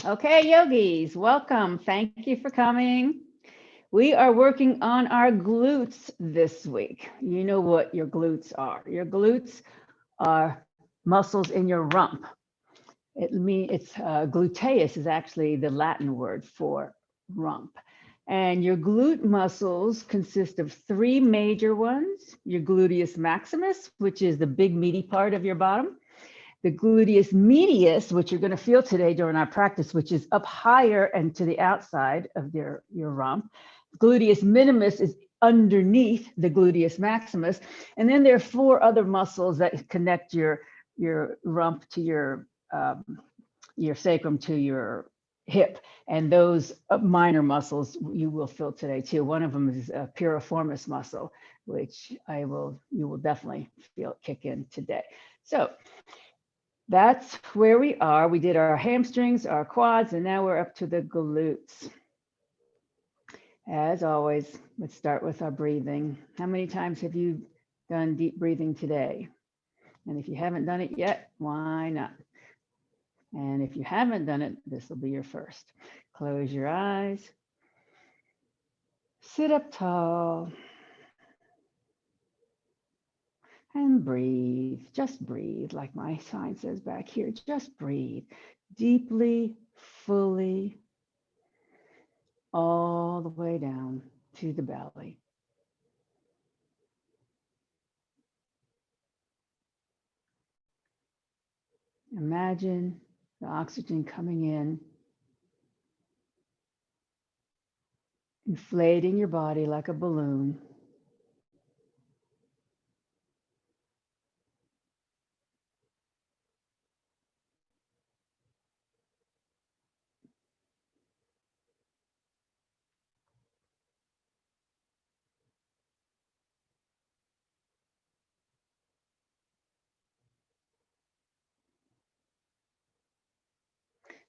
Okay, yogis, welcome. Thank you for coming. We are working on our glutes this week. You know what your glutes are. Your glutes are muscles in your rump. Gluteus is actually the Latin word for rump. And your glute muscles consist of three major ones: your gluteus maximus, which is the big meaty part of your bottom; the gluteus medius, which you're going to feel today during our practice, which is up higher and to the outside of your rump. Gluteus minimus is underneath the gluteus maximus. And then there are four other muscles that connect your rump to your sacrum to your hip. And those minor muscles you will feel today too. One of them is a piriformis muscle, which you will definitely feel kick in today. So that's where we are. We did our hamstrings, our quads, and now we're up to the glutes. As always, let's start with our breathing. How many times have you done deep breathing today? And if you haven't done it yet, why not? And if you haven't done it, this will be your first. Close your eyes, sit up tall, and breathe. Just breathe, like my sign says back here. Just breathe deeply, fully, all the way down to the belly. Imagine the oxygen coming in, inflating your body like a balloon.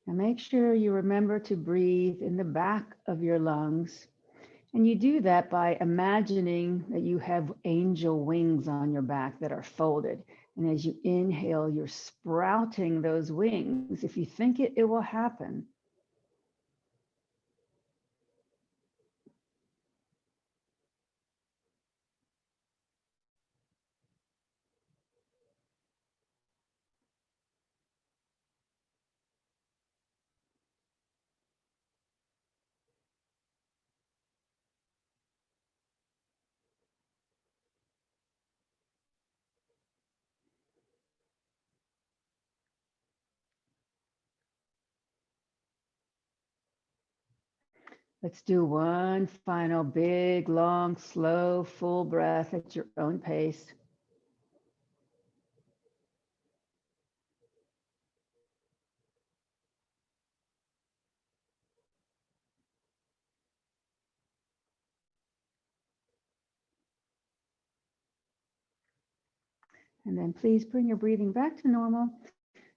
And make sure you remember to breathe in the back of your lungs. And you do that by imagining that you have angel wings on your back that are folded. And as you inhale, you're sprouting those wings. If you think it, it will happen. Let's do one final big, long, slow, full breath at your own pace. And then please bring your breathing back to normal,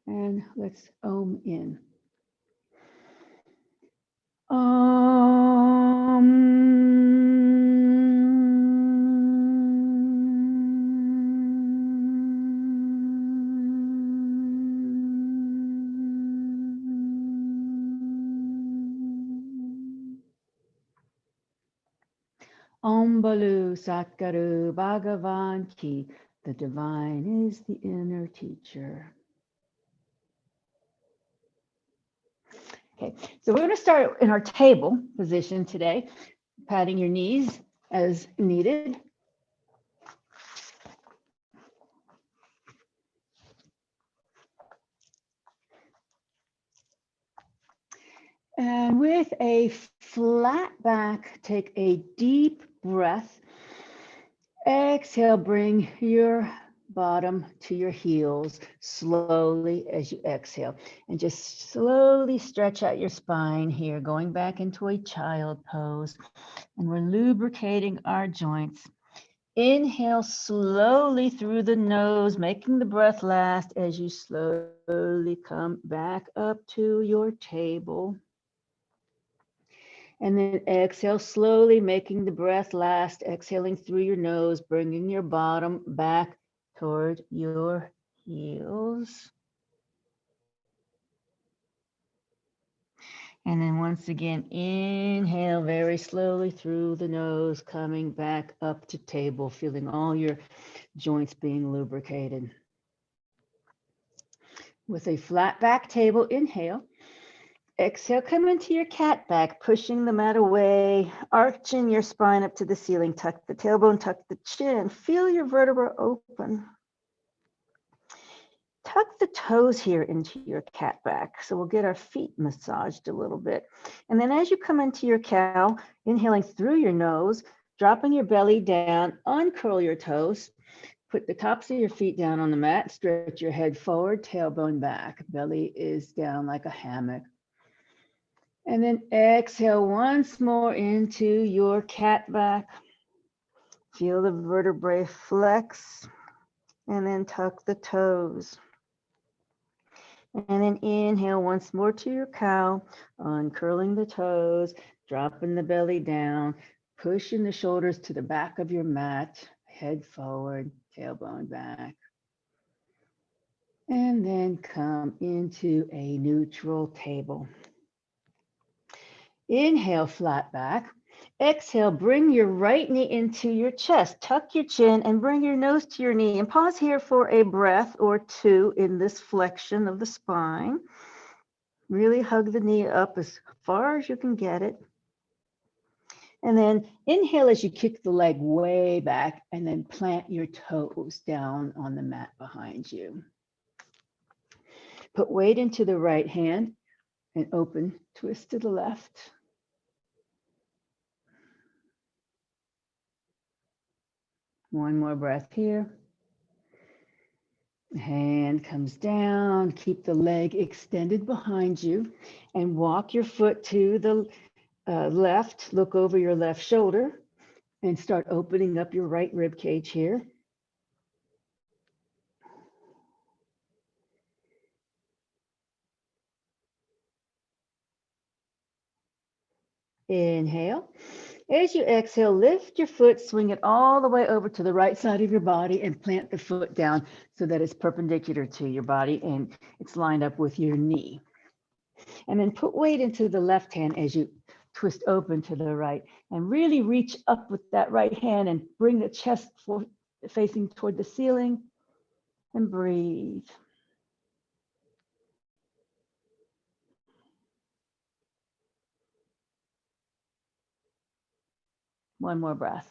and let's Om in. Om Balu Satguru Bhagavan Ki. The divine is the inner teacher. Okay, so we're going to start in our table position today, patting your knees as needed. And with a flat back, take a deep breath. Exhale, bring your bottom to your heels slowly as you exhale. And just slowly stretch out your spine here, going back into a child pose. And we're lubricating our joints. Inhale slowly through the nose, making the breath last as you slowly come back up to your table. And then exhale slowly, making the breath last, exhaling through your nose, bringing your bottom back toward your heels. And then once again, inhale very slowly through the nose, coming back up to table, feeling all your joints being lubricated. With a flat back table, inhale. Exhale, come into your cat back, pushing the mat away, arching your spine up to the ceiling. Tuck the tailbone, tuck the chin. Feel your vertebra open. Tuck the toes here into your cat back. So we'll get our feet massaged a little bit. And then as you come into your cow, inhaling through your nose, dropping your belly down, uncurl your toes. Put the tops of your feet down on the mat, stretch your head forward, tailbone back. Belly is down like a hammock. And then exhale once more into your cat back. Feel the vertebrae flex, and then tuck the toes. And then inhale once more to your cow, uncurling the toes, dropping the belly down, pushing the shoulders to the back of your mat, head forward, tailbone back. And then come into a neutral table. Inhale, flat back. Exhale, bring your right knee into your chest. Tuck your chin and bring your nose to your knee. And pause here for a breath or two in this flexion of the spine. Really hug the knee up as far as you can get it. And then inhale as you kick the leg way back and then plant your toes down on the mat behind you. Put weight into the right hand and open twist to the left. One more breath here. Hand comes down, keep the leg extended behind you and walk your foot to the left, look over your left shoulder and start opening up your right rib cage here. Inhale. As you exhale, lift your foot, swing it all the way over to the right side of your body and plant the foot down so that it's perpendicular to your body and it's lined up with your knee. And then put weight into the left hand as you twist open to the right and really reach up with that right hand and bring the chest facing toward the ceiling and breathe. One more breath.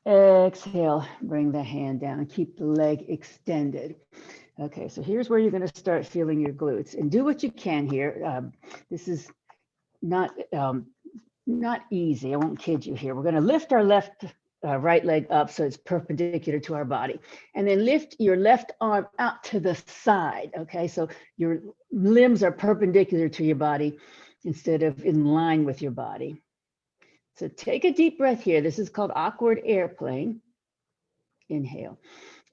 Exhale, bring the hand down, keep the leg extended. Okay, so here's where you're going to start feeling your glutes and do what you can here. This is not easy. I won't kid you here. We're going to lift our right leg up so it's perpendicular to our body. And then lift your left arm out to the side, okay? So your limbs are perpendicular to your body instead of in line with your body. So take a deep breath here. This is called awkward airplane. Inhale.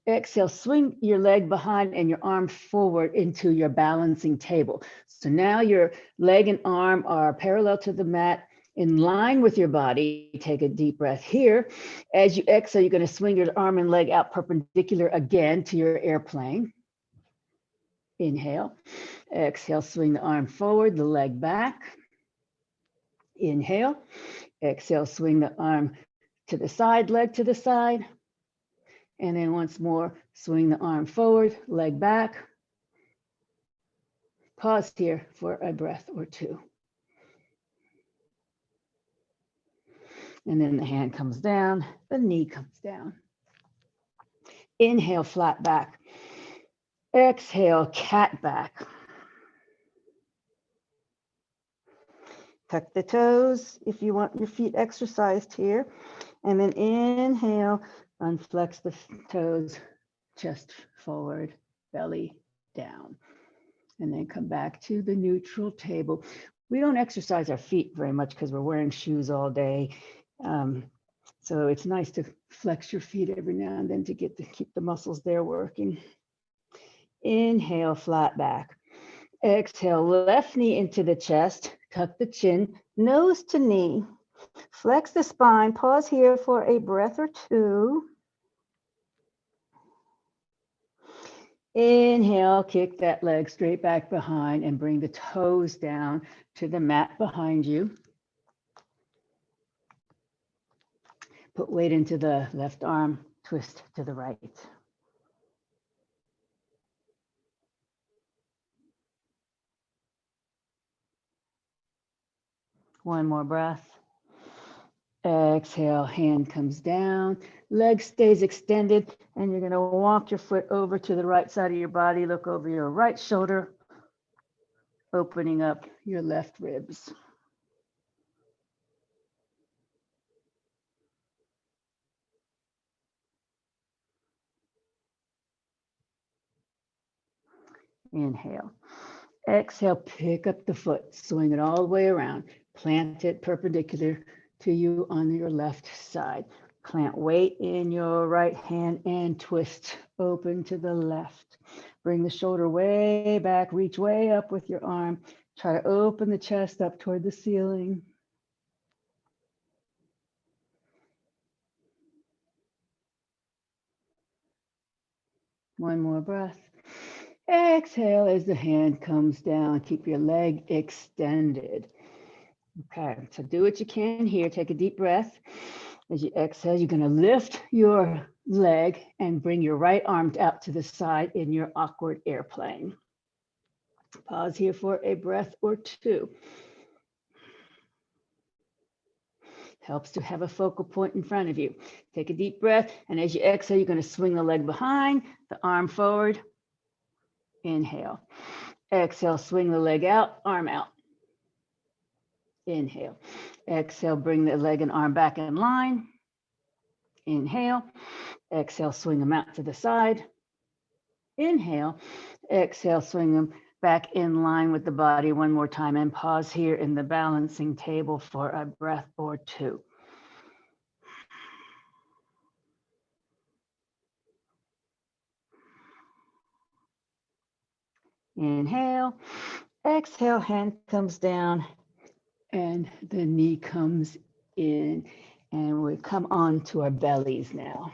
Exhale, swing your leg behind and your arm forward into your balancing table. So now your leg and arm are parallel to the mat, in line with your body. Take a deep breath here. As you exhale, you're going to swing your arm and leg out perpendicular again to your airplane. Inhale. Exhale, swing the arm forward, the leg back. Inhale. Exhale, swing the arm to the side, leg to the side. And then once more, swing the arm forward, leg back. Pause here for a breath or two. And then the hand comes down, the knee comes down. Inhale, flat back. Exhale, cat back. Tuck the toes if you want your feet exercised here. And then inhale, unflex the toes, chest forward, belly down. And then come back to the neutral table. We don't exercise our feet very much because we're wearing shoes all day. So it's nice to flex your feet every now and then to keep the muscles there working. Inhale, flat back. Exhale, left knee into the chest, tuck the chin, nose to knee. Flex the spine, pause here for a breath or two. Inhale, kick that leg straight back behind and bring the toes down to the mat behind you. Put weight into the left arm, twist to the right. One more breath. Exhale, hand comes down, leg stays extended, and you're gonna walk your foot over to the right side of your body, look over your right shoulder, opening up your left ribs. Inhale. Exhale, pick up the foot, swing it all the way around, plant it perpendicular to you on your left side. Plant weight in your right hand and twist open to the left. Bring the shoulder way back, reach way up with your arm. Try to open the chest up toward the ceiling. One more breath. Exhale as the hand comes down. Keep your leg extended. Okay, so do what you can here. Take a deep breath. As you exhale, you're going to lift your leg and bring your right arm out to the side in your awkward airplane. Pause here for a breath or two. Helps to have a focal point in front of you. Take a deep breath, and as you exhale, you're going to swing the leg behind, the arm forward. Inhale. Exhale, swing the leg out, arm out. Inhale. Exhale, bring the leg and arm back in line. Inhale. Exhale, swing them out to the side. Inhale. Exhale, swing them back in line with the body one more time, and pause here in the balancing table for a breath or two. Inhale. Exhale, hand comes down and the knee comes in, and we come on to our bellies now.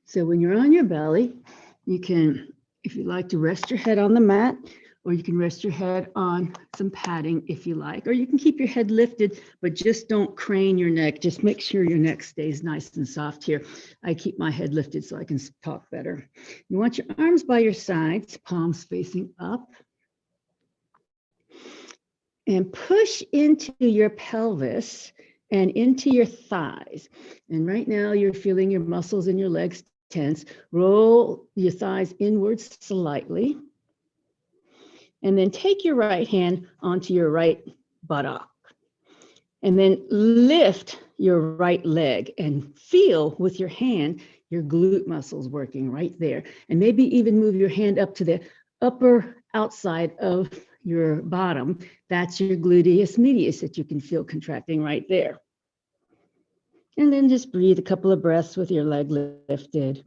So when you're on your belly, you can, if you like, to rest your head on the mat, or you can rest your head on some padding if you like, or you can keep your head lifted, but just don't crane your neck. Just make sure your neck stays nice and soft here. I keep my head lifted so I can talk better. You want your arms by your sides, palms facing up, and push into your pelvis and into your thighs. And right now you're feeling your muscles in your legs tense. Roll your thighs inwards slightly. And then take your right hand onto your right buttock. And then lift your right leg and feel with your hand your glute muscles working right there. And maybe even move your hand up to the upper outside of your bottom. That's your gluteus medius that you can feel contracting right there. And then just breathe a couple of breaths with your leg lifted,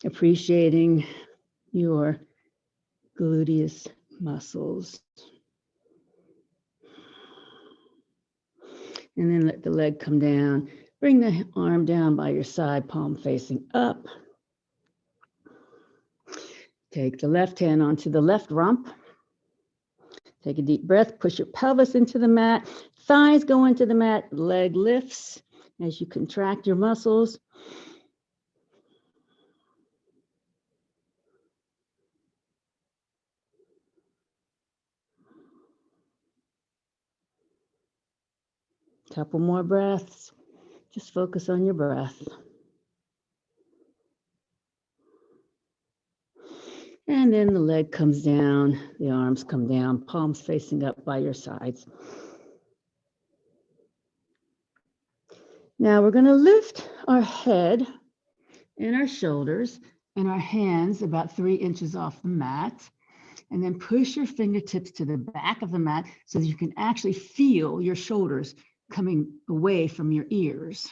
appreciating your gluteus muscles. And then let the leg come down. Bring the arm down by your side, palm facing up. Take the left hand onto the left rump. Take a deep breath, push your pelvis into the mat. Thighs go into the mat, leg lifts as you contract your muscles. Couple more breaths. Just focus on your breath. And then the leg comes down, the arms come down, palms facing up by your sides. Now we're going to lift our head and our shoulders and our hands about 3 inches off the mat. And then push your fingertips to the back of the mat so that you can actually feel your shoulders coming away from your ears.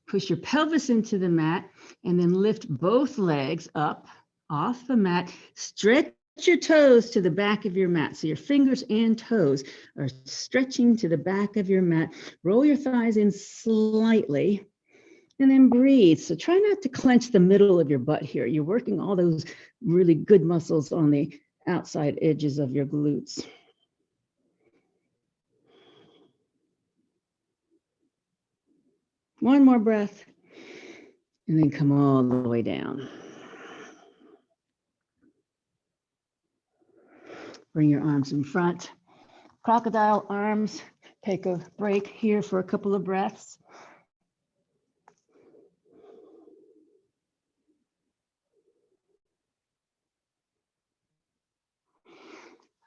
Push your pelvis into the mat and then lift both legs up off the mat. Stretch your toes to the back of your mat. So your fingers and toes are stretching to the back of your mat. Roll your thighs in slightly And then breathe. So try not to clench the middle of your butt here. You're working all those really good muscles on the outside edges of your glutes. One more breath, and then come all the way down. Bring your arms in front. Crocodile arms. Take a break here for a couple of breaths.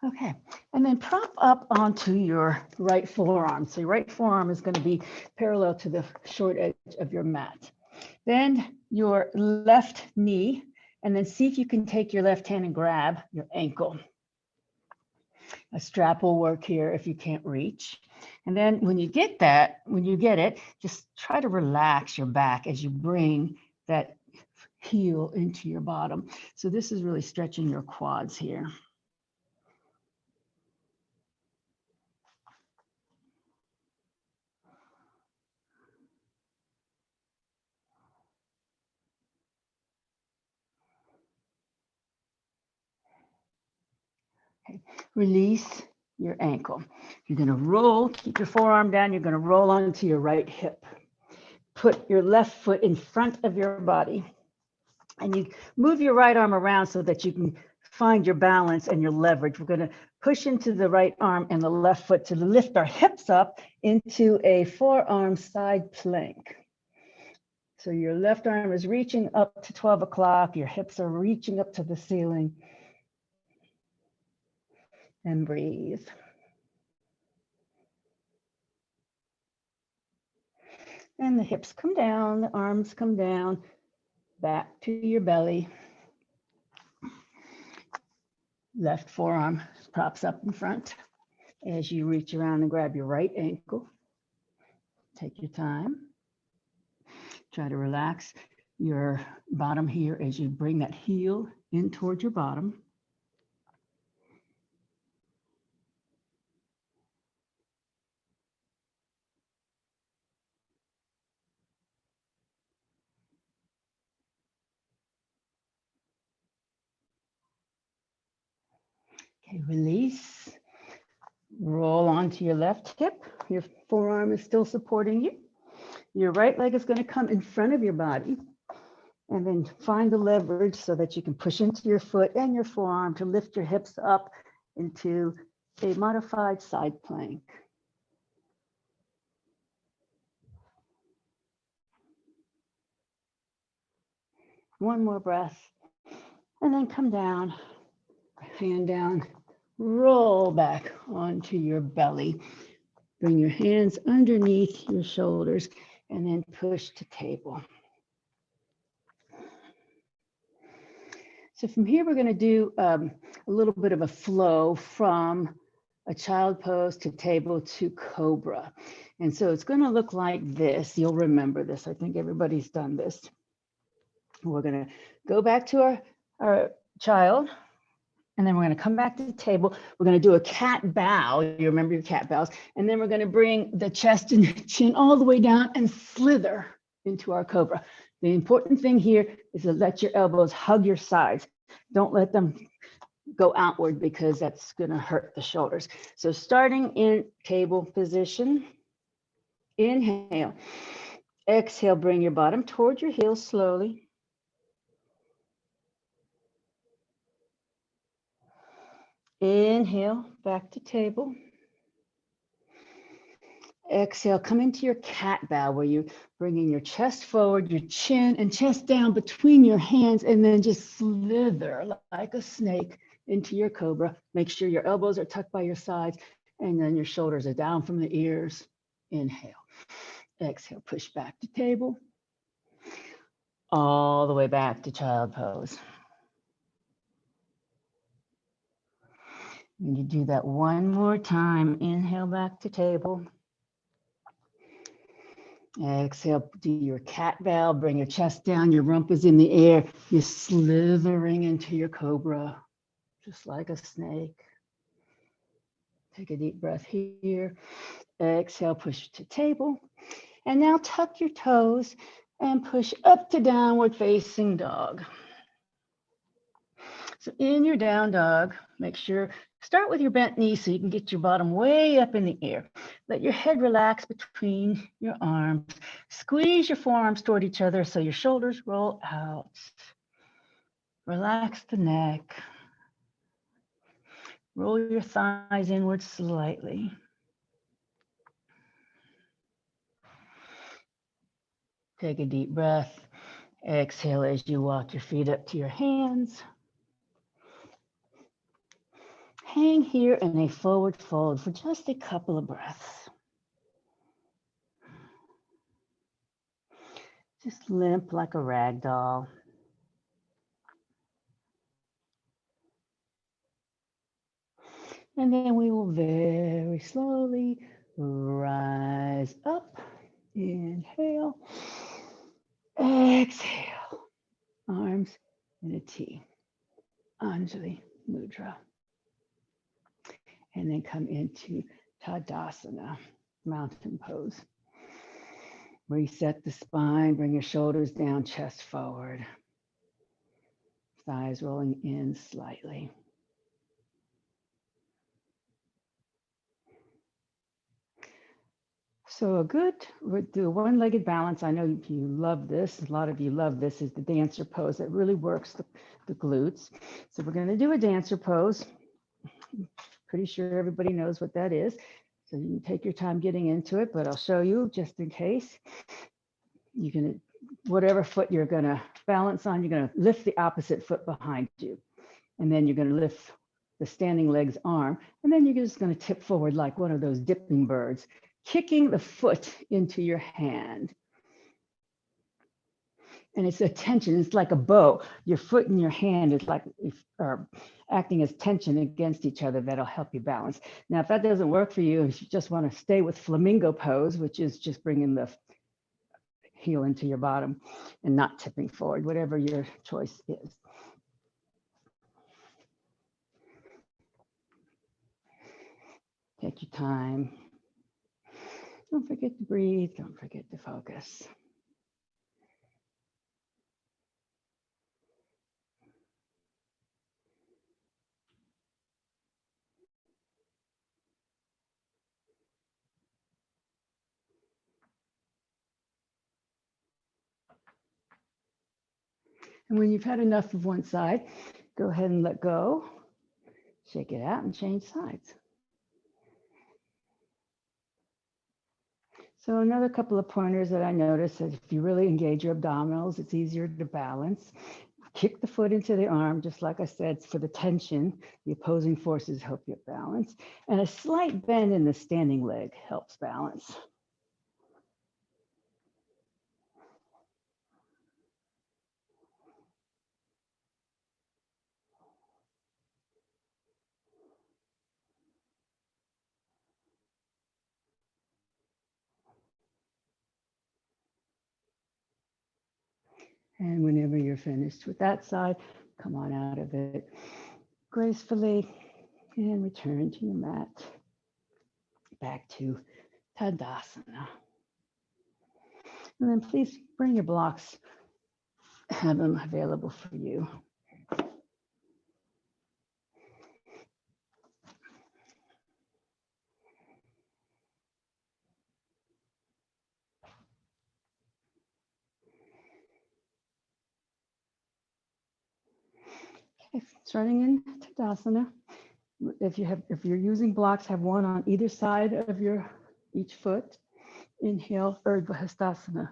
Okay, and then prop up onto your right forearm. So your right forearm is going to be parallel to the short edge of your mat. Bend your left knee, and then see if you can take your left hand and grab your ankle. A strap will work here if you can't reach. And then when you get it, just try to relax your back as you bring that heel into your bottom. So this is really stretching your quads here. Okay. Release your ankle. You're going to roll, keep your forearm down. You're going to roll onto your right hip. Put your left foot in front of your body. And you move your right arm around so that you can find your balance and your leverage. We're going to push into the right arm and the left foot to lift our hips up into a forearm side plank. So your left arm is reaching up to 12 o'clock. Your hips are reaching up to the ceiling. And breathe. And the hips come down, the arms come down, back to your belly. Left forearm props up in front as you reach around and grab your right ankle. Take your time. Try to relax your bottom here as you bring that heel in towards your bottom. Okay, release. Roll onto your left hip. Your forearm is still supporting you. Your right leg is going to come in front of your body. And then find the leverage so that you can push into your foot and your forearm to lift your hips up into a modified side plank. One more breath. And then come down, hand down, roll back onto your belly. Bring your hands underneath your shoulders and then push to table. So from here, we're going to do a little bit of a flow from a child pose to table to cobra. And so it's going to look like this. You'll remember this. I think everybody's done this. We're going to go back to our child, and then we're going to come back to the table. We're going to do a cat bow. You remember your cat bows. And then we're going to bring the chest and chin all the way down and slither into our cobra. The important thing here is to let your elbows hug your sides. Don't let them go outward because that's going to hurt the shoulders. So starting in table position, inhale. Exhale, bring your bottom towards your heels slowly. Inhale, back to table. Exhale, come into your cat bow where you're bringing your chest forward, your chin and chest down between your hands, and then just slither like a snake into your cobra. Make sure your elbows are tucked by your sides, and then your shoulders are down from the ears. Inhale. Exhale, push back to table. All the way back to child pose. And you do that one more time. Inhale, back to table. Exhale, do your cat bow, bring your chest down, your rump is in the air. You're slithering into your cobra, just like a snake. Take a deep breath here. Exhale, push to table. And now tuck your toes and push up to downward facing dog. So in your down dog, make sure, start with your bent knee so you can get your bottom way up in the air. Let your head relax between your arms. Squeeze your forearms toward each other so your shoulders roll out. Relax the neck. Roll your thighs inward slightly. Take a deep breath. Exhale as you walk your feet up to your hands. Hang here in a forward fold for just a couple of breaths. Just limp like a rag doll. And then we will very slowly rise up. Inhale. Exhale. Arms in a T. Anjali Mudra. And then come into Tadasana, mountain pose. Reset the spine, bring your shoulders down, chest forward. Thighs rolling in slightly. So we'll do a one-legged balance. I know you love this. A lot of you love this, is the dancer pose. It really works the glutes. So we're going to do a dancer pose. Pretty sure everybody knows what that is. So you can take your time getting into it, but I'll show you just in case. You're going to, whatever foot you're going to balance on, you're going to lift the opposite foot behind you. And then you're going to lift the standing leg's arm. And then you're just going to tip forward like one of those dipping birds, kicking the foot into your hand. And it's a tension, it's like a bow. Your foot and your hand is like acting as tension against each other. That'll help you balance. Now, if that doesn't work for you, if you just want to stay with flamingo pose, which is just bringing the heel into your bottom and not tipping forward, whatever your choice is. Take your time. Don't forget to breathe. Don't forget to focus. And when you've had enough of one side, go ahead and let go. Shake it out and change sides. So another couple of pointers that I noticed is if you really engage your abdominals, it's easier to balance. Kick the foot into the arm, just like I said, for the tension. The opposing forces help you balance. And a slight bend in the standing leg helps balance. And whenever you're finished with that side, come on out of it gracefully and return to your mat. Back to Tadasana. And then please bring your blocks, have them available for you. Okay, starting in Tadasana. If you're using blocks, have one on either side of each foot. Inhale, Urdhva Hastasana.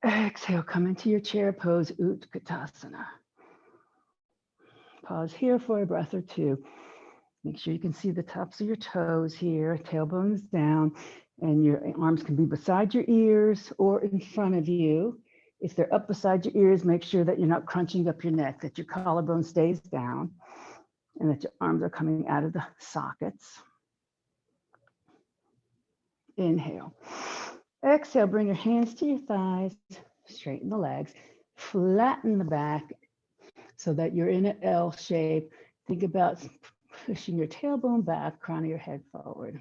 Exhale, come into your chair pose, Utkatasana. Pause here for a breath or two. Make sure you can see the tops of your toes here, tailbones down, and your arms can be beside your ears or in front of you. If they're up beside your ears, make sure that you're not crunching up your neck, that your collarbone stays down, and that your arms are coming out of the sockets. Inhale. Exhale, bring your hands to your thighs, straighten the legs, flatten the back so that you're in an L shape. Think about pushing your tailbone back, crown of your head forward.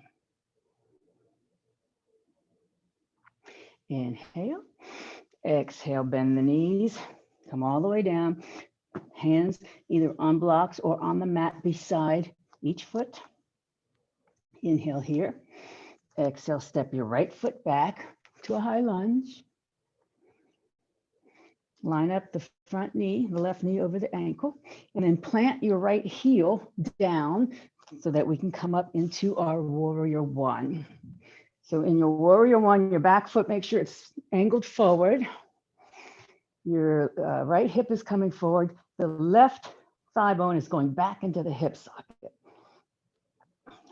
Inhale. Exhale, bend the knees. Come all the way down. Hands either on blocks or on the mat beside each foot. Inhale here. Exhale, step your right foot back to a high lunge. Line up the front knee, the left knee over the ankle, and then plant your right heel down so that we can come up into our warrior one. So in your warrior one, your back foot, make sure it's angled forward. Your right hip is coming forward. The left thigh bone is going back into the hip socket.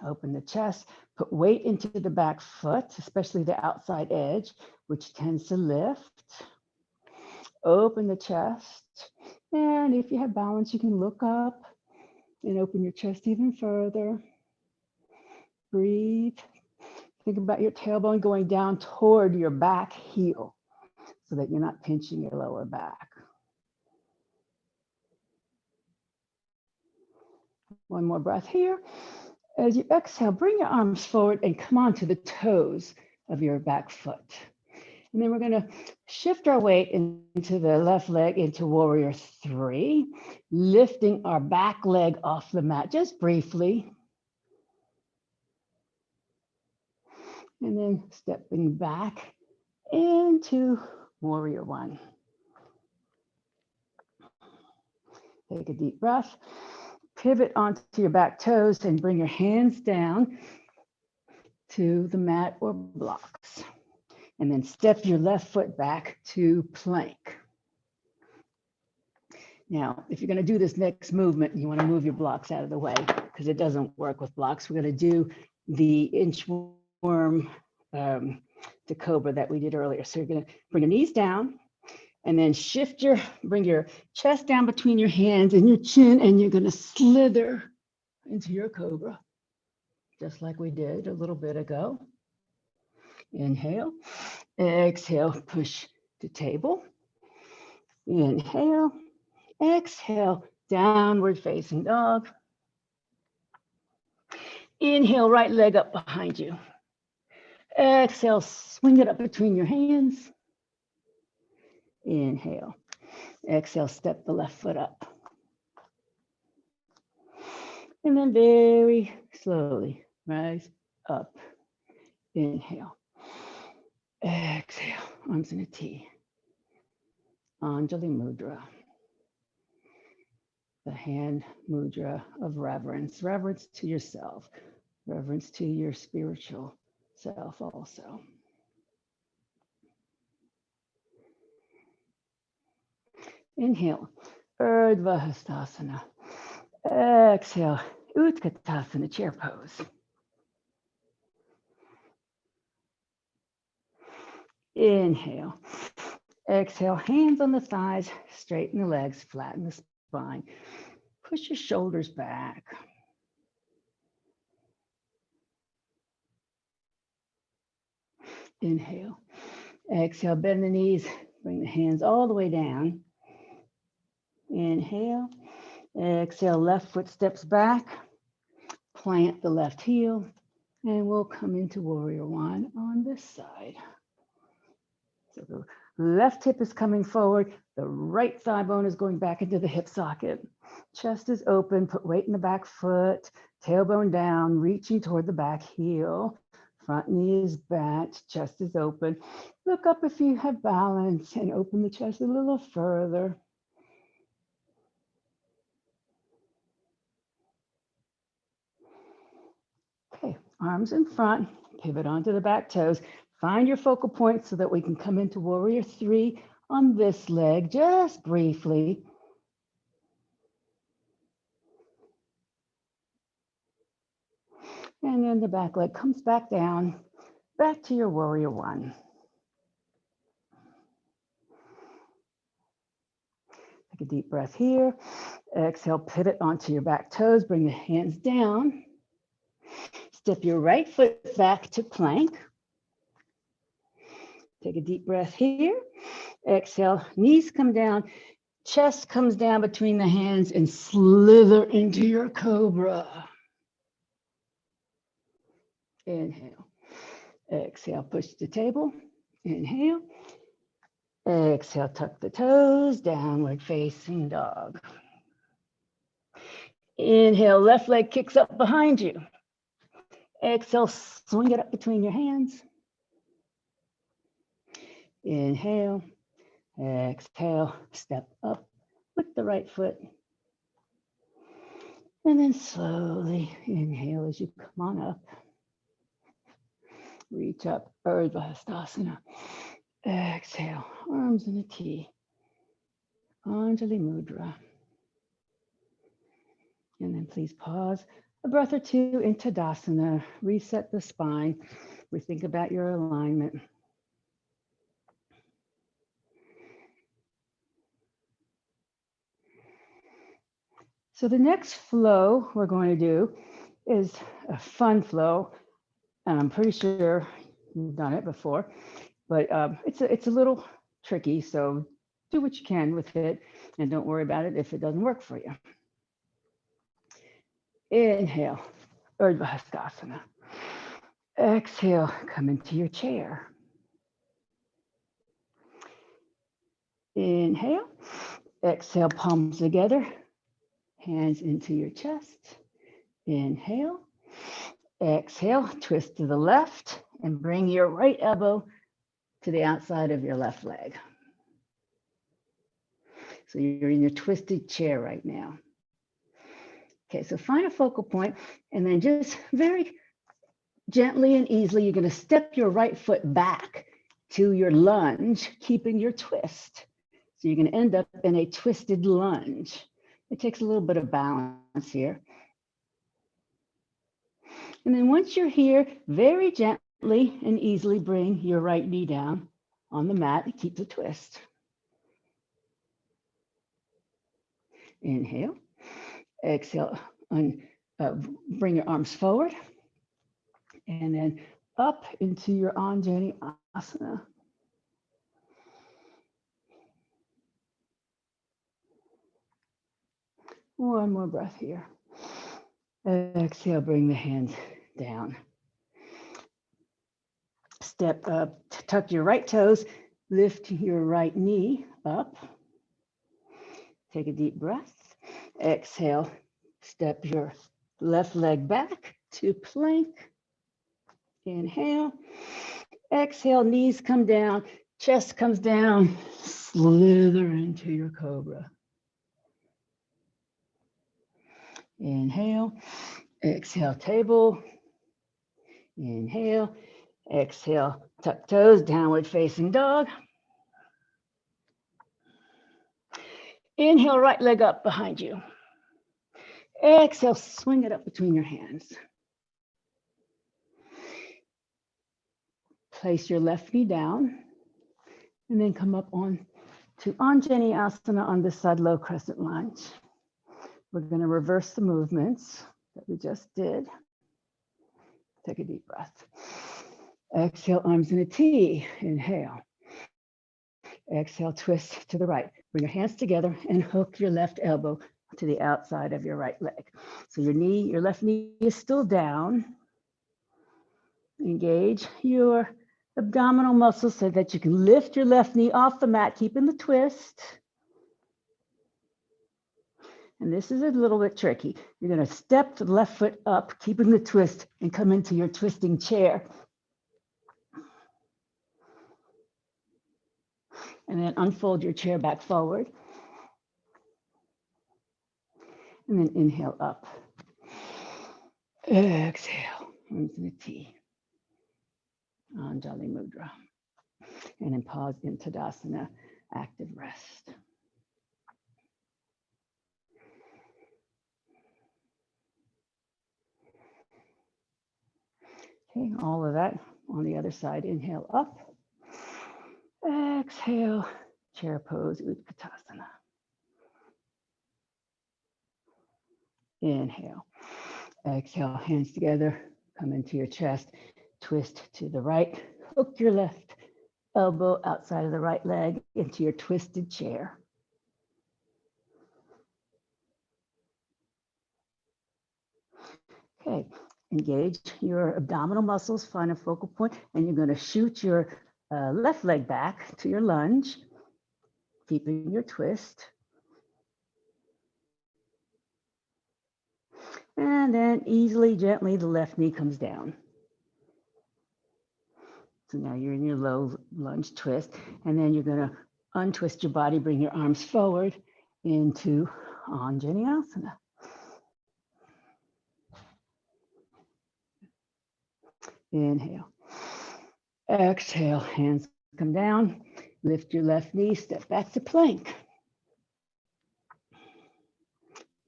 Open the chest, put weight into the back foot, especially the outside edge, which tends to lift. Open the chest. And if you have balance, you can look up and open your chest even further. Breathe. Think about your tailbone going down toward your back heel so that you're not pinching your lower back. One more breath here. As you exhale, bring your arms forward and come onto the toes of your back foot. And then we're going to shift our weight into the left leg into warrior three, lifting our back leg off the mat just briefly. And then stepping back into warrior one. Take a deep breath. Pivot onto your back toes and bring your hands down to the mat or blocks. And then step your left foot back to plank. Now, if you're going to do this next movement, you want to move your blocks out of the way because it doesn't work with blocks. We're going to do the inchworm to cobra that we did earlier. So you're going to bring your knees down and then bring your chest down between your hands and your chin, and you're going to slither into your cobra, just like we did a little bit ago. Inhale, exhale, push to table. Inhale, exhale, downward facing dog. Inhale, right leg up behind you. Exhale, swing it up between your hands. Inhale. Exhale, step the left foot up. And then very slowly rise up. Inhale. Exhale, arms in a T. Anjali Mudra. The hand mudra of reverence. Reverence to yourself. Reverence to your spiritual self also. Inhale, Urdhva Hastasana. Exhale, Utkatasana, chair pose. Inhale. Exhale, hands on the thighs, straighten the legs, flatten the spine. Push your shoulders back. Inhale. Exhale, bend the knees, bring the hands all the way down. Inhale. Exhale, left foot steps back. Plant the left heel, and we'll come into warrior one on this side. So the left hip is coming forward. The right thigh bone is going back into the hip socket. Chest is open. Put weight in the back foot. Tailbone down, reaching toward the back heel. Front knee is bent. Chest is open. Look up if you have balance and open the chest a little further. Okay, arms in front. Pivot onto the back toes. Find your focal point so that we can come into warrior three on this leg just briefly. And then the back leg comes back down, back to your warrior one. Take a deep breath here. Exhale, pivot onto your back toes. Bring the hands down. Step your right foot back to plank. Take a deep breath here. Exhale, knees come down, chest comes down between the hands and slither into your cobra. Inhale. Exhale, push to table. Inhale. Exhale, tuck the toes, downward facing dog. Inhale, left leg kicks up behind you. Exhale, swing it up between your hands. Inhale, exhale, step up with the right foot. And then slowly inhale as you come on up. Reach up, Urdhva Hastasana. Exhale, arms in a T. Anjali Mudra. And then please pause a breath or two in Tadasana. Reset the spine. Rethink about your alignment. So the next flow we're going to do is a fun flow. And I'm pretty sure you've done it before, but it's a little tricky. So do what you can with it and don't worry about it if it doesn't work for you. Inhale, Urdhva Hastasana. Exhale, come into your chair. Inhale, exhale, palms together, hands into your chest. Inhale, exhale, twist to the left and bring your right elbow to the outside of your left leg. So you're in your twisted chair right now. Okay, so find a focal point and then just very gently and easily, you're going to step your right foot back to your lunge, keeping your twist. So you're going to end up in a twisted lunge. It takes a little bit of balance here. And then once you're here, very gently and easily bring your right knee down on the mat and keep the twist. Inhale, exhale, bring your arms forward and then up into your Anjali Asana. One more breath here. Exhale, bring the hands down. Step up, tuck your right toes, lift your right knee up. Take a deep breath. Exhale, step your left leg back to plank. Inhale. Exhale, knees come down, chest comes down, slither into your cobra. Inhale, exhale, table. Inhale, exhale, tuck toes, downward facing dog. Inhale, right leg up behind you. Exhale, swing it up between your hands. Place your left knee down and then come up on to Anjali Asana on this side, low crescent lunge. We're going to reverse the movements that we just did. Take a deep breath. Exhale, arms in a T. Inhale. Exhale, twist to the right. Bring your hands together and hook your left elbow to the outside of your right leg. So your left knee is still down. Engage your abdominal muscles so that you can lift your left knee off the mat, keeping the twist. And this is a little bit tricky. You're going to step the left foot up, keeping the twist, and come into your twisting chair. And then unfold your chair back forward. And then inhale up. Exhale, arms in a T. Anjali Mudra. And then pause in Tadasana, active rest. Okay, all of that on the other side. Inhale up. Exhale, chair pose, Utkatasana. Inhale. Exhale, hands together, come into your chest, twist to the right, hook your left elbow outside of the right leg into your twisted chair. Okay, engage your abdominal muscles, find a focal point, and you're going to shoot your left leg back to your lunge, keeping your twist. And then easily, gently, the left knee comes down. So now you're in your low lunge twist, and then you're going to untwist your body, bring your arms forward into Anjaneyasana. Inhale. Exhale, hands come down. Lift your left knee, step back to plank.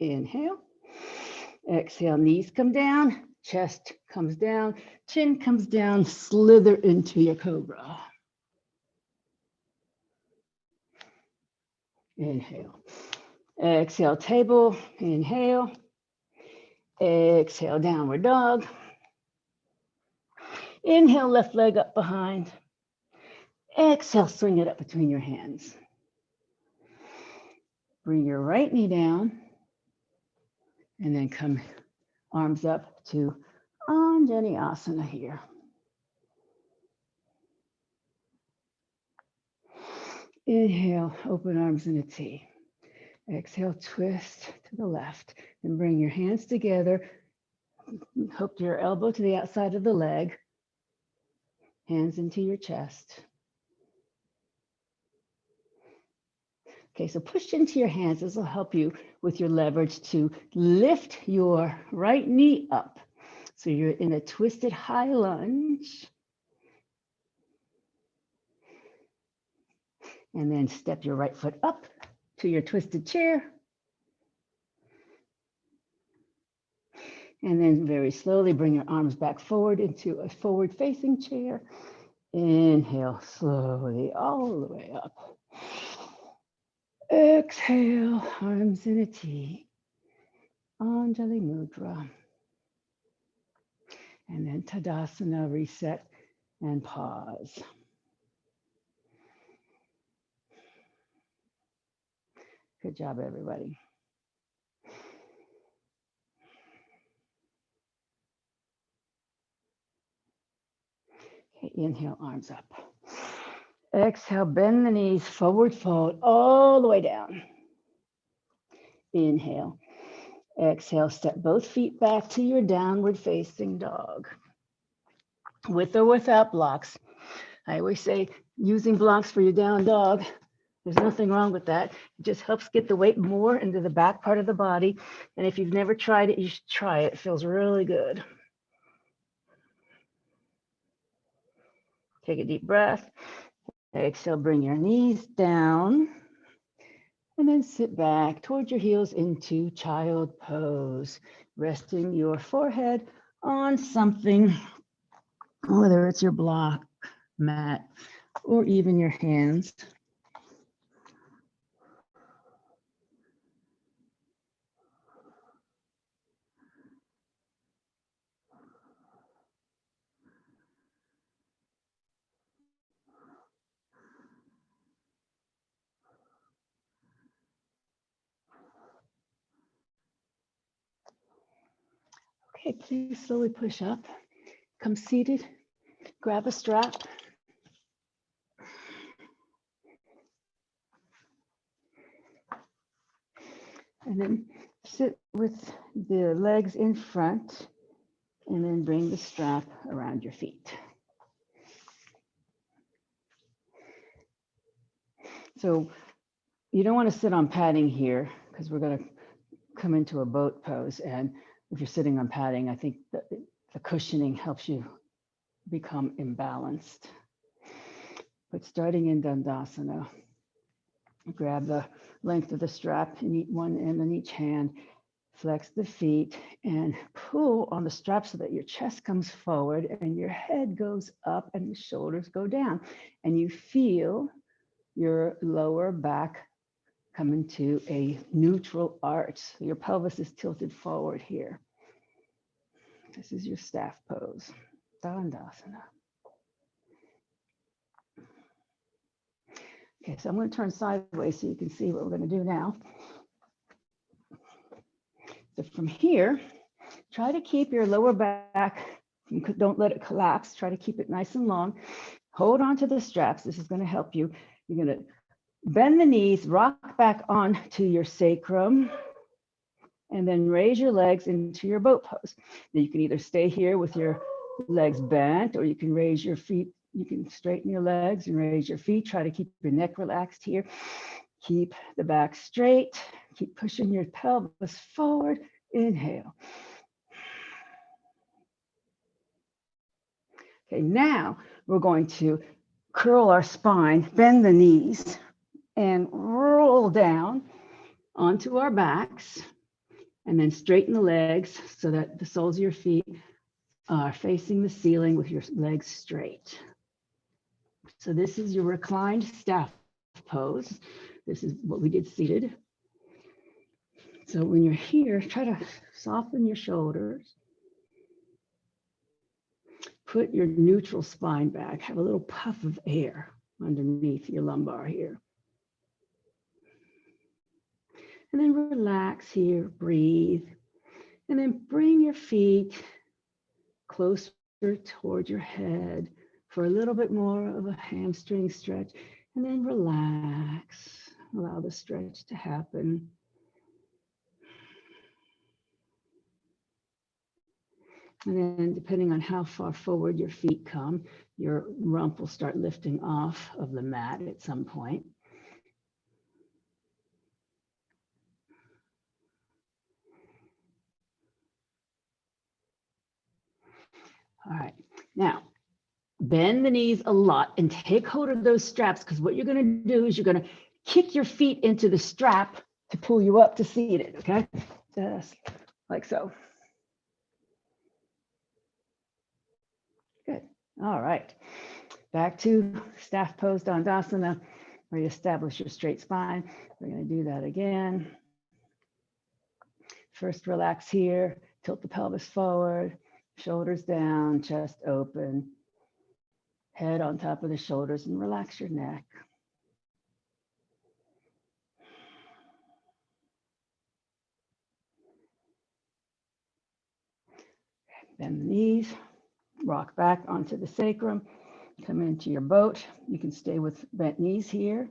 Inhale. Exhale, knees come down, chest comes down, chin comes down, slither into your cobra. Inhale. Exhale, table. Inhale. Exhale, downward dog. Inhale, left leg up behind. Exhale, swing it up between your hands. Bring your right knee down and then come arms up to Anjaneyasana here. Inhale, open arms in a T. Exhale, twist to the left and bring your hands together. Hook your elbow to the outside of the leg. Hands into your chest. Okay, so push into your hands. This will help you with your leverage to lift your right knee up. So you're in a twisted high lunge. And then step your right foot up to your twisted chair. And then very slowly bring your arms back forward into a forward-facing chair. Inhale slowly all the way up. Exhale, arms in a T. Anjali Mudra. And then Tadasana, reset and pause. Good job, everybody. Okay, inhale, arms up. Exhale, bend the knees, forward fold, all the way down. Inhale. Exhale, step both feet back to your downward facing dog. With or without blocks. I always say using blocks for your down dog, there's nothing wrong with that. It just helps get the weight more into the back part of the body. And if you've never tried it, you should try it. It feels really good. Take a deep breath. Exhale, bring your knees down. And then sit back towards your heels into child pose, resting your forehead on something, whether it's your block, mat, or even your hands. Okay, please slowly push up. Come seated, grab a strap. And then sit with the legs in front and then bring the strap around your feet. So you don't want to sit on padding here because we're going to come into a boat pose. And if you're sitting on padding, I think that the cushioning helps you become imbalanced. But starting in Dandasana, grab the length of the strap in one end on each hand, flex the feet and pull on the strap so that your chest comes forward and your head goes up and the shoulders go down. And you feel your lower back come into a neutral arch. So your pelvis is tilted forward here. This is your staff pose, Dandasana. Okay, so I'm going to turn sideways so you can see what we're going to do now. So from here, try to keep your lower back, don't let it collapse. Try to keep it nice and long. hold on to the straps. This is going to help you. You're going to bend the knees, rock back onto your sacrum, and then raise your legs into your boat pose. Now you can either stay here with your legs bent, or you can raise your feet. You can straighten your legs and raise your feet. Try to keep your neck relaxed here. Keep the back straight. Keep pushing your pelvis forward. Inhale. Okay, now we're going to curl our spine, bend the knees, and roll down onto our backs, and then straighten the legs so that the soles of your feet are facing the ceiling with your legs straight. So this is your reclined staff pose. This is what we did seated. So when you're here, try to soften your shoulders. Put your neutral spine back. Have a little puff of air underneath your lumbar here. And then relax here, breathe. And then bring your feet closer toward your head for a little bit more of a hamstring stretch. And then relax. Allow the stretch to happen. And then depending on how far forward your feet come, your rump will start lifting off of the mat at some point. All right, now bend the knees a lot and take hold of those straps, because what you're going to do is you're going to kick your feet into the strap to pull you up to seated, okay? Just like so. Good. All right. Back to staff pose Dandasana, where you establish your straight spine. We're going to do that again. First, relax here. Tilt the pelvis forward, shoulders down, chest open, head on top of the shoulders, and relax your neck. Bend the knees, rock back onto the sacrum, come into your boat. You can stay with bent knees here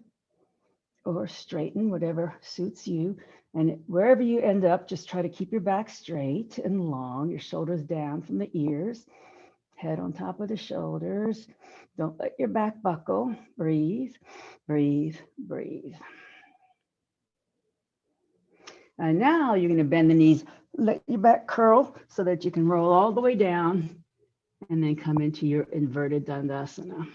or straighten, whatever suits you. And wherever you end up, just try to keep your back straight and long, your shoulders down from the ears, head on top of the shoulders. Don't let your back buckle. Breathe, breathe, breathe. And now you're going to bend the knees, let your back curl so that you can roll all the way down and then come into your inverted Dandasana.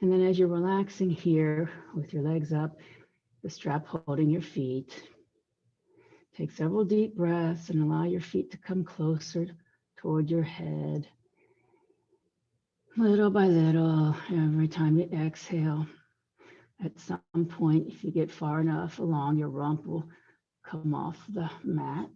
And then as you're relaxing here with your legs up, the strap holding your feet, take several deep breaths and allow your feet to come closer toward your head. Little by little, every time you exhale, at some point, if you get far enough along, your rump will come off the mat.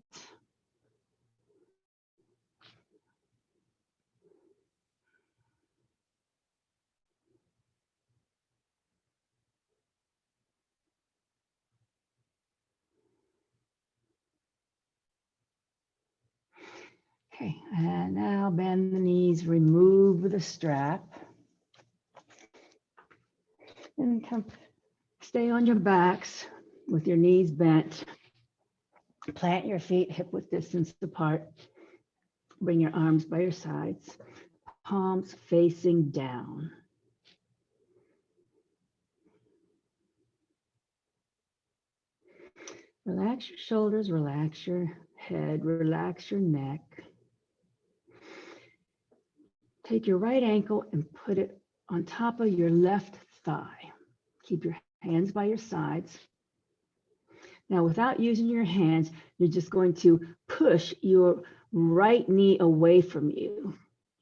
Okay, and now bend the knees, remove the strap. And come, stay on your backs with your knees bent. Plant your feet hip width distance apart. Bring your arms by your sides, palms facing down. Relax your shoulders, relax your head, relax your neck. Take your right ankle and put it on top of your left thigh. Keep your hands by your sides. Now, without using your hands, you're just going to push your right knee away from you.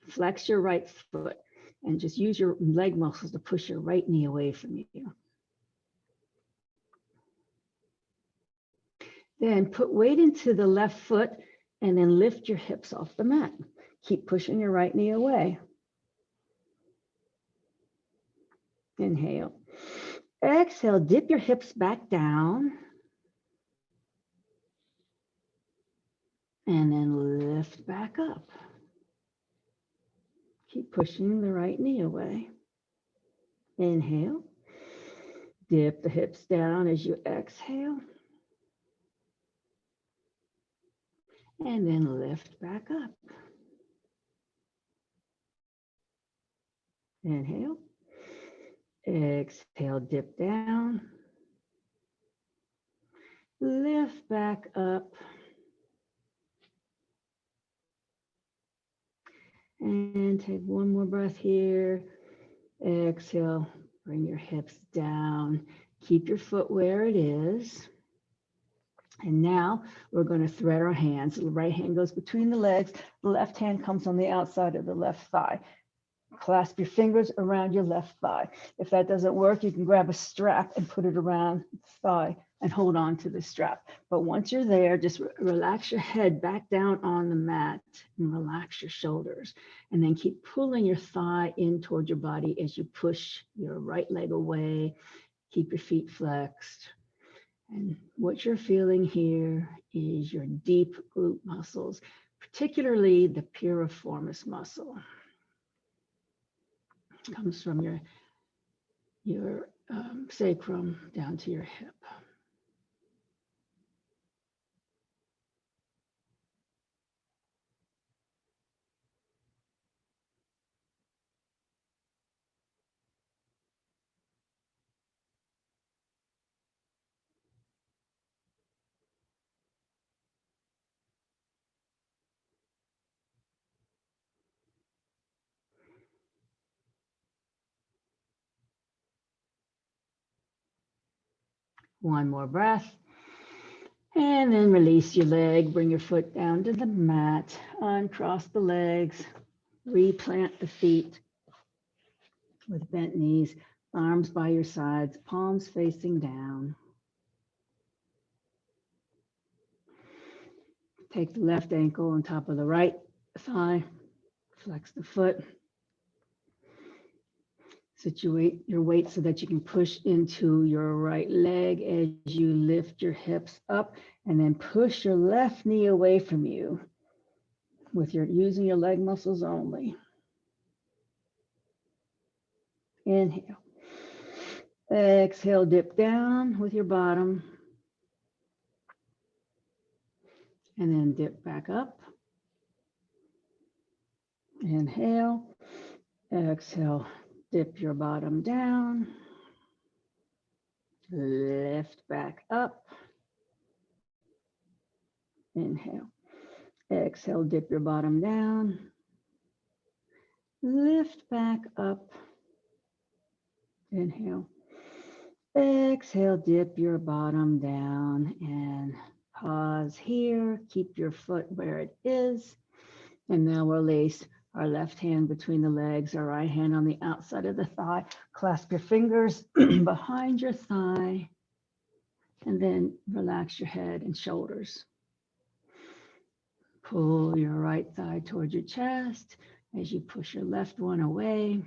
Flex your right foot and just use your leg muscles to push your right knee away from you. Then put weight into the left foot and then lift your hips off the mat. Keep pushing your right knee away. Inhale. Exhale, dip your hips back down. And then lift back up. Keep pushing the right knee away. Inhale. Dip the hips down as you exhale. And then lift back up. Inhale. Exhale, dip down. Lift back up. And take one more breath here. Exhale, bring your hips down. Keep your foot where it is. And now we're going to thread our hands. The right hand goes between the legs. The left hand comes on the outside of the left thigh. Clasp your fingers around your left thigh. If that doesn't work, you can grab a strap and put it around the thigh and hold on to the strap. But once you're there, just relax your head back down on the mat and relax your shoulders. And then keep pulling your thigh in toward your body as you push your right leg away. Keep your feet flexed. And what you're feeling here is your deep glute muscles, particularly the piriformis muscle. It comes from your sacrum down to your hip. One more breath. And then release your leg. Bring your foot down to the mat. Uncross the legs. Replant the feet with bent knees. Arms by your sides. Palms facing down. Take the left ankle on top of the right thigh. Flex the foot. Situate your weight so that you can push into your right leg as you lift your hips up, and then push your left knee away from you with using your leg muscles only. Inhale. Exhale, dip down with your bottom. And then dip back up. Inhale. Exhale, dip your bottom down. Lift back up. Inhale. Exhale, dip your bottom down. Lift back up. Inhale. Exhale, dip your bottom down and pause here. Keep your foot where it is. And now release our left hand between the legs, our right hand on the outside of the thigh. Clasp your fingers behind your thigh. And then relax your head and shoulders. Pull your right thigh towards your chest as you push your left one away.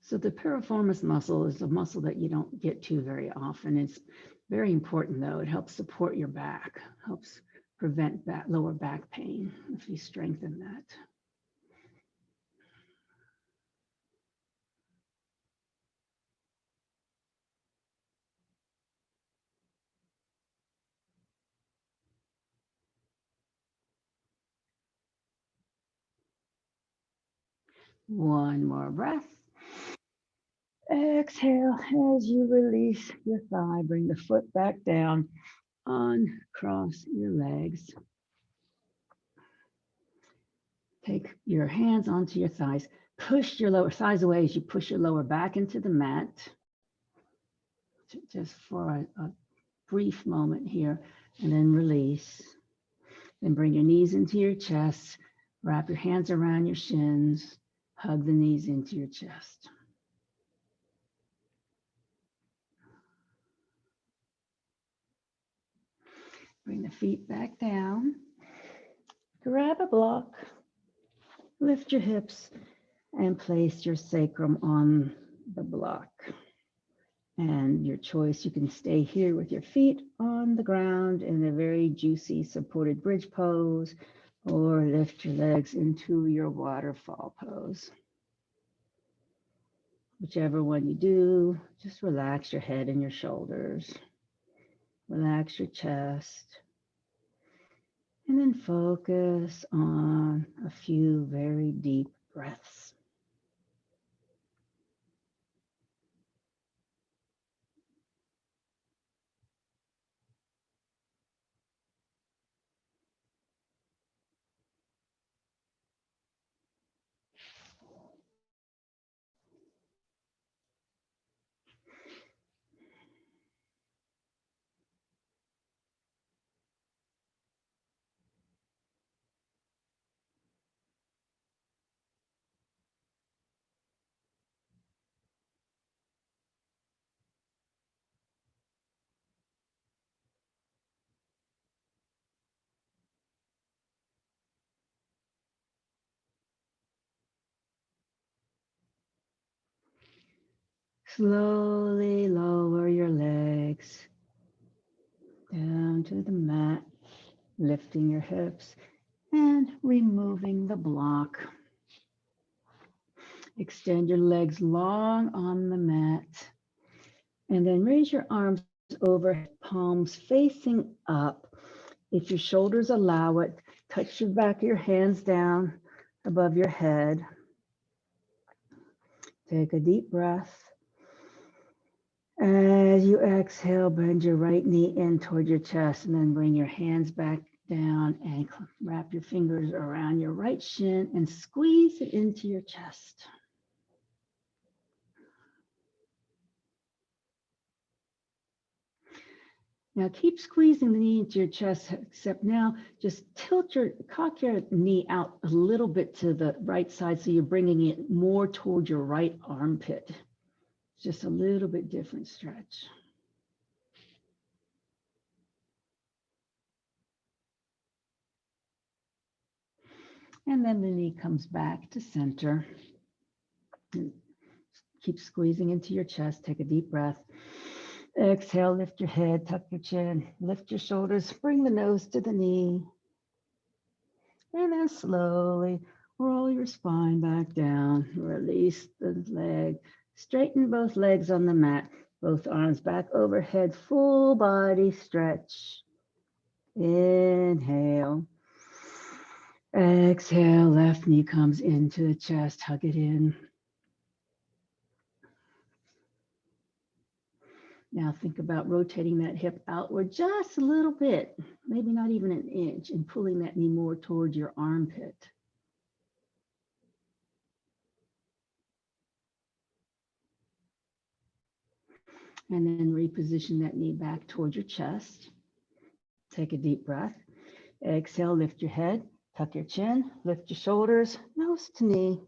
So the piriformis muscle is a muscle that you don't get to very often. It's very important though. It helps support your back, helps prevent lower back pain if you strengthen that. One more breath. Exhale as you release your thigh. Bring the foot back down. Uncross your legs. Take your hands onto your thighs. Push your lower thighs away as you push your lower back into the mat. Just for a brief moment here, and then release. Then bring your knees into your chest. Wrap your hands around your shins. Hug the knees into your chest. Bring the feet back down. Grab a block, lift your hips, and place your sacrum on the block. And your choice, you can stay here with your feet on the ground in a very juicy supported bridge pose, or lift your legs into your waterfall pose. Whichever one you do, just relax your head and your shoulders. Relax your chest. And then focus on a few very deep breaths. Slowly lower your legs down to the mat, lifting your hips and removing the block. Extend your legs long on the mat, and then raise your arms overhead, palms facing up. If your shoulders allow it, touch the back of your hands down above your head. Take a deep breath. As you exhale, bend your right knee in toward your chest, and then bring your hands back down and wrap your fingers around your right shin and squeeze it into your chest. Now keep squeezing the knee into your chest, except now just cock your knee out a little bit to the right side so you're bringing it more toward your right armpit. Just a little bit different stretch. And then the knee comes back to center. Keep squeezing into your chest. Take a deep breath. Exhale, lift your head, tuck your chin, lift your shoulders, bring the nose to the knee. And then slowly roll your spine back down. Release the leg. Straighten both legs on the mat. Both arms back overhead. Full body stretch. Inhale. Exhale. Left knee comes into the chest. Hug it in. Now think about rotating that hip outward just a little bit, maybe not even an inch, and pulling that knee more towards your armpit. And then reposition that knee back towards your chest. Take a deep breath. Exhale, lift your head, tuck your chin, lift your shoulders, nose to knee.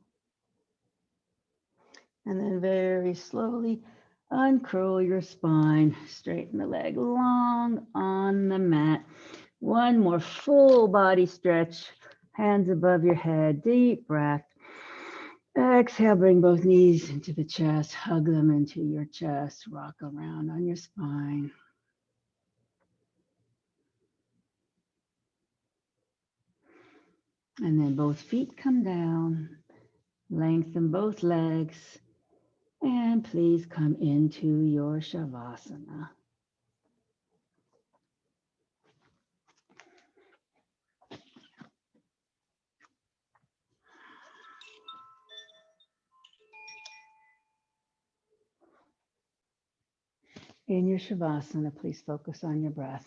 And then very slowly uncurl your spine, straighten the leg long on the mat. One more full body stretch, hands above your head, deep breath. Exhale, bring both knees into the chest, hug them into your chest, rock around on your spine. And then both feet come down, lengthen both legs, and please come into your Shavasana. In your Shavasana, please focus on your breath.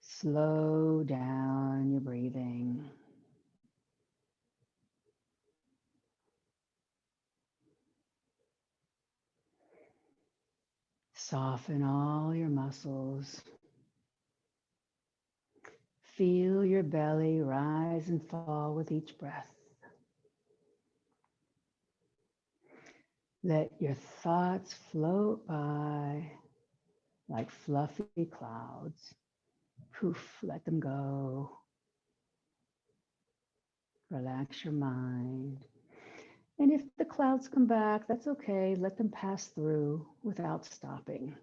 Slow down your breathing. Soften all your muscles. Feel your belly rise and fall with each breath. Let your thoughts float by. like fluffy clouds. Poof, let them go. Relax your mind. And if the clouds come back, that's okay. Let them pass through without stopping.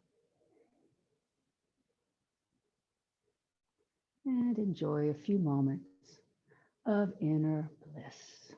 And enjoy a few moments of inner bliss.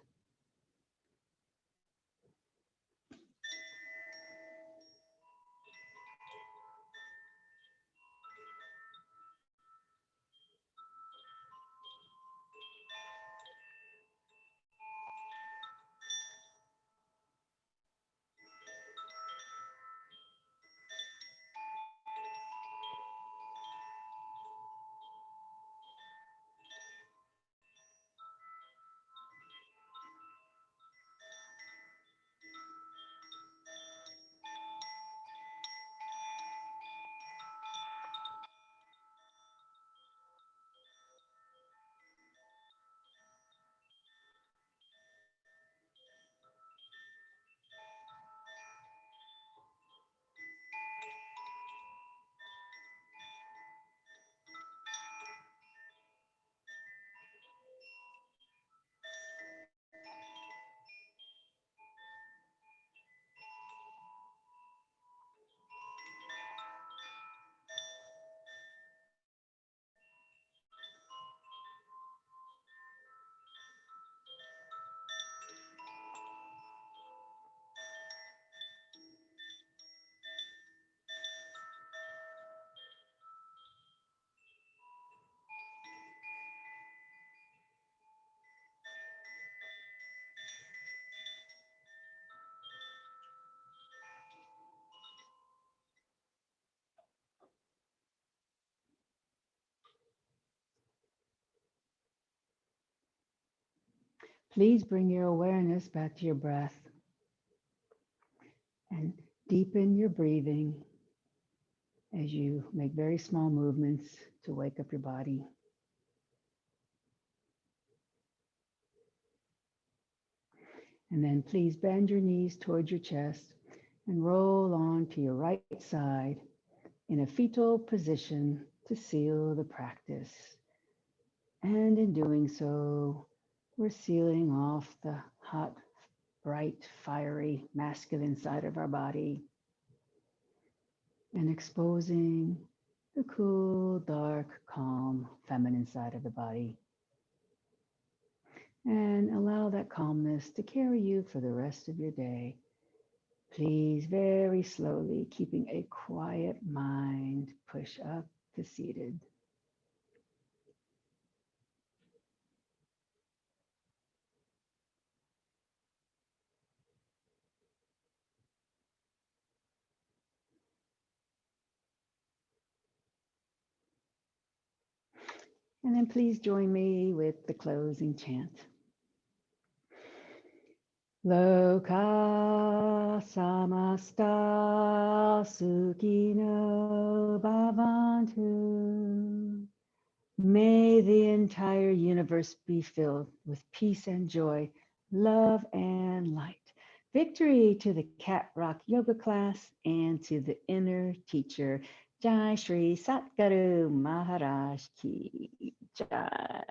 Please bring your awareness back to your breath and deepen your breathing as you make very small movements to wake up your body. And then please bend your knees towards your chest and roll on to your right side in a fetal position to seal the practice. And in doing so, we're sealing off the hot, bright, fiery, masculine side of our body and exposing the cool, dark, calm, feminine side of the body. And allow that calmness to carry you for the rest of your day. Please, very slowly, keeping a quiet mind, push up to seated. And then please join me with the closing chant. Loka samasta sukhino bhavantu. May the entire universe be filled with peace and joy, love and light. Victory to the Cat Rock Yoga class and to the inner teacher. Jai Shri Satguru Maharaj Ki Jai.